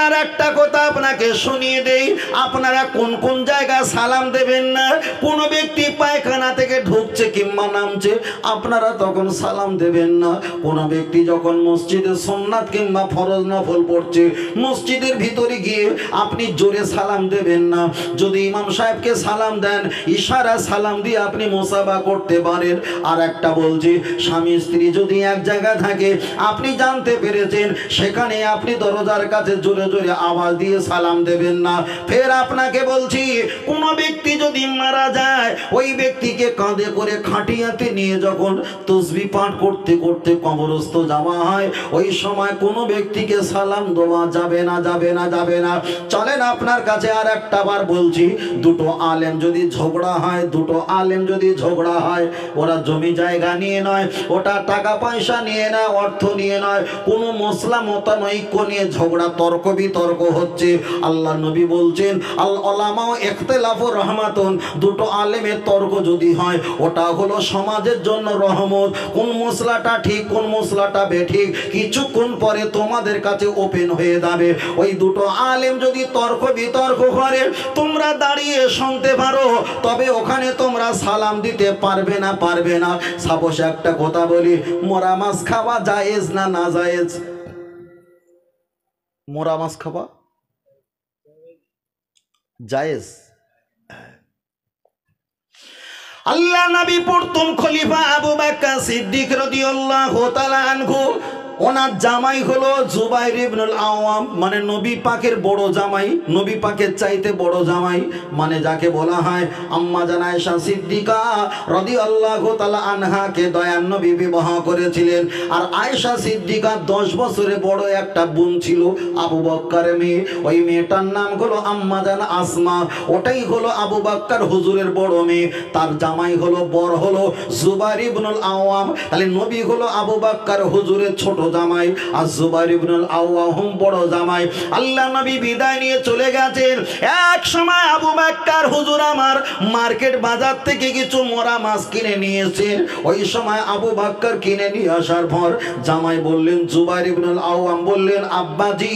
আর একটা কথা আপনাকে শুনিয়ে দেই, আপনারা কোন কোন জায়গায় সালাম দেবেন না। কোনো ব্যক্তি পায়খানা থেকে ঢুকছে কিংবা নামছে, আপনারা তখন সালাম দেবেন না। কোনো ব্যক্তি যখন মসজিদে সুন্নাত কিংবা ফরজ নফল পড়ছে, মসজিদের ভিতরে গিয়ে আপনি জোরে সালাম দেবেন না। যদি ইমাম সাহেবকে সালাম দেন, ইশারা সালাম দিয়ে আপনি মুসাফা করতে পারেন। আর একটা বলছি, স্বামী স্ত্রী যদি এক জায়গায় থাকে, আপনি জানতে পেরেছেন, সেখানে আপনি দরজার কাছে জোরে জোরে আওয়াজ দিয়ে সালাম দেবেন না। ফের আপনাকে বলছি, কোনো ব্যক্তি যদি মারা যায়, ওই ব্যক্তিকে কাঁধে করে খাটিয়াতে নিয়ে যখন তসবিহ পাঠ করতে করতে কবরস্থ যাওয়া হয়, ওই সময় কোনো ব্যক্তিকে সালাম দেওয়া যাবে না, যাবে না, যাবে না। চলেন আপনার কাছে আর একটা বার বলছি, দুটো আলেম যদি ঝগড়া হয়, দুটো আলেম যদি ঝগড়া হয়, ওরা জমি জায়গা নিয়ে নয়, ওটা টাকা পয়সা নিয়ে না, অর্থ নিয়ে নয়, কোনো মসলা মতানৈক্য নিয়ে ঝগড়া, তর্ক বিতর্ক হচ্ছে। আল্লাহ নবী বলছেন, আল উলামাউ ইখতিলাফুর রাহমাতুন, দুটো আলেমের তর্ক যদি হয়, ওটা হলো সমাজের জন্য রহমত। কোন মসলাটা ঠিক, কোন মসলাটা বেঠিক, কিছুক্ষণ পরে তোমাদের কাছে ওপেন হয়ে যাবে। ওই দুটো আলেম যদি তর্ক বিতর্ক করে, তোমরা দাঁড়িয়ে শুনতে পারো, তবে ওখানে তোমরা সালাম দিতে পারবে না, পারবে না। সাপোজ একটা কথা বলি, মোরা মাছ খাওয়া জায়েজ না না জায়েজ? মোরা মাছ খাওয়া জায়েজ। আল্লাহ নবী প্রথম খলিফা আবু বকর সিদ্দিক রাদিয়াল্লাহু তাআলা আনহু, ওনার জামাই হলো জুবাইর ইবনুল আওয়াম, মানে নবী পাকের বড় জামাই, নবী পাকের চাইতে বড় জামাই, মানে যাকে বলা হয় আম্মা জান আয়েশা সিদ্দিকা রাদিয়াল্লাহু তাআলা আনহাকে দয়ার নবী বিবাহ করেছিলেন। আর আয়েশা সিদ্দিকা 10 বছরের বড় একটা বোন ছিল, আবু বকরের মেয়ে। ওই মেয়েটার নাম হলো আম্মা জান আসমা, ওটাই হলো আবু বকর হুজুরের বড় মেয়ে। তার জামাই হলো বড় হলো জুবাইর ইবনুল আওয়াম। তাহলে নবী হলো আবু বকর হুজুরের ছোট জামাই, আর জুবাইর ইবনুল আওয়াম বড় জামাই। আল্লাহ নবী বিদায় নিয়ে চলে গেছেন। এক সময় আবু বকর হুজুর আমার মার্কেট বাজার থেকে কিছু মোরা মাছ কিনে নিয়েছেন। ওই সময় আবু বকর কিনে নিয়ে আসার পর জামাই বললেন, জুবাইর ইবনুল আওয়াম বললেন, আব্বাজি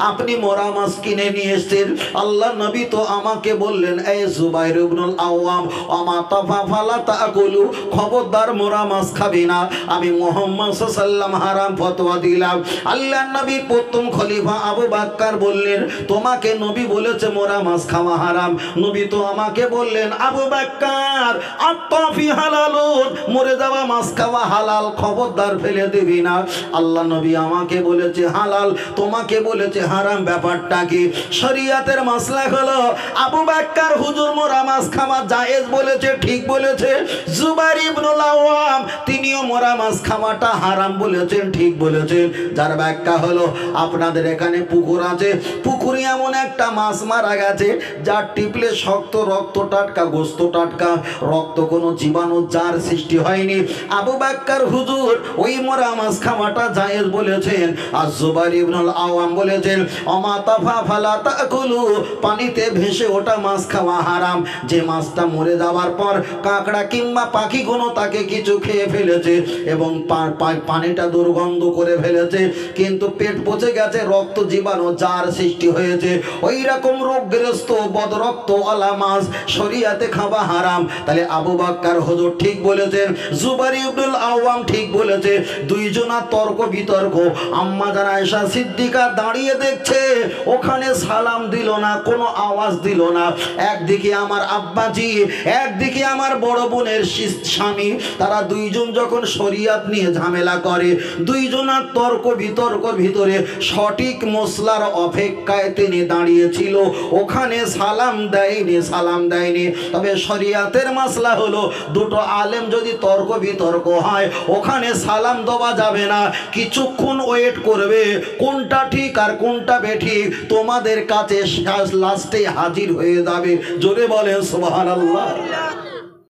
আপনি মোরা মাছ কিনে নিয়ে এসেছেন, আল্লাহ নবী তো আমাকে বললেন, এই জুবাইর ইবনুল আওয়াম আমা তাফা ফালা তাকুলু, খবরদার মোরা মাছ খাবি না। আমি মুহাম্মদ সাল্লাল্লাহু আলাইহি ওয়াসাল্লাম হারাম ফতোয়া দিলাম। আল্লাহ নবী প্রথম খলিফা আবু বকর বললেন, তোমাকে নবী বলেছে মোরা মাছ খাওয়া হারাম। নবী তো আমাকে বললেন, আবু বকর আত্তাফি হালালুন, মরে যাওয়া মাছ খাওয়া হালাল, খবরদার ফেলে দিবি না। আল্লাহ নবী আমাকে বলেছে হালাল, তোমাকে বলেছে হারাম, ব্যাপারটা কি? শরীয়তের মাসলা হলো আবু বকর হুজুর মোরা মাছ খাওয়া জায়েজ বলেছে, ঠিক বলেছে। জুবাইর ইবনুল আওয়াম তিনিও মোরা মাছ খাওয়াটা হারাম বলেছেন, ঠিক বলেছেন। যার ব্যাখ্যা হলো, আপনাদের এখানে পুকুর আছে, পুকুরে এমন একটা মাছ মারা গেছে যার টিপলে শক্ত, রক্ত টাটকা, গোস্ত টাটকা, রক্ত কোনো জীবাণু যার সৃষ্টি হয়নি। আবু বকর হুজুর ওই মোরা মাছ খাওয়াটা জায়েজ বলেছেন। আর জুবাইর ইবনুল আওয়াম বলেছেন, আমা তাফা ফালা তাকুলু, পানিতে ভেসে ওটা মাছ খাওয়া হারাম। যে মাছটা মরে যাওয়ার পর কাঁকড়া কিংবা পাখি কোনো তাকে কিছু খেয়ে ফেলেছে এবং পানিটা দুর্গন্ধ করে ফেলেছে, কিন্তু পেট পচে গেছে, রক্ত জীবাণু যার সৃষ্টি হয়েছে, ওই রকম রোগগ্রস্ত বদরক্ত ওয়ালা মাছ শরীয়তে খাওয়া হারাম। তাহলে আবু বকর হুজুর ঠিক বলেছেন, জুবাইর ইবনুল আওয়াম ঠিক বলেছে। দুইজনা তর্ক বিতর্ক। আম্মা জান আয়েশা সিদ্দিকা দাঁড়িয়ে দেখছে, ওখানে সালাম দিল না, কোনো আওয়াজ দিল না। একদিকে আমার আব্বাজি, একদিকে আমার বড় বোনের স্বামী, তারা দুইজন যখন শরীয়ত নিয়ে ঝামেলা করে, দুইজনার তর্ক বিতর্কর ভিতরে সঠিক মসলার অপেক্ষায় তিনি দাঁড়িয়েছিল, ওখানে সালাম দেয়নি, সালাম দেয়নি। তবে শরীয়তের মাসলা হলো, দুটো আলেম যদি তর্ক বিতর্ক হয়, ওখানে সালাম দেওয়া যাবে না, কিছুক্ষণ ওয়েট করবে, কোনটা ঠিক আর কোনটা বেঠিক তোমাদের কাছে লাস্টে হাজির হয়ে যাবে। জোরে বলেন সুবহানাল্লাহ।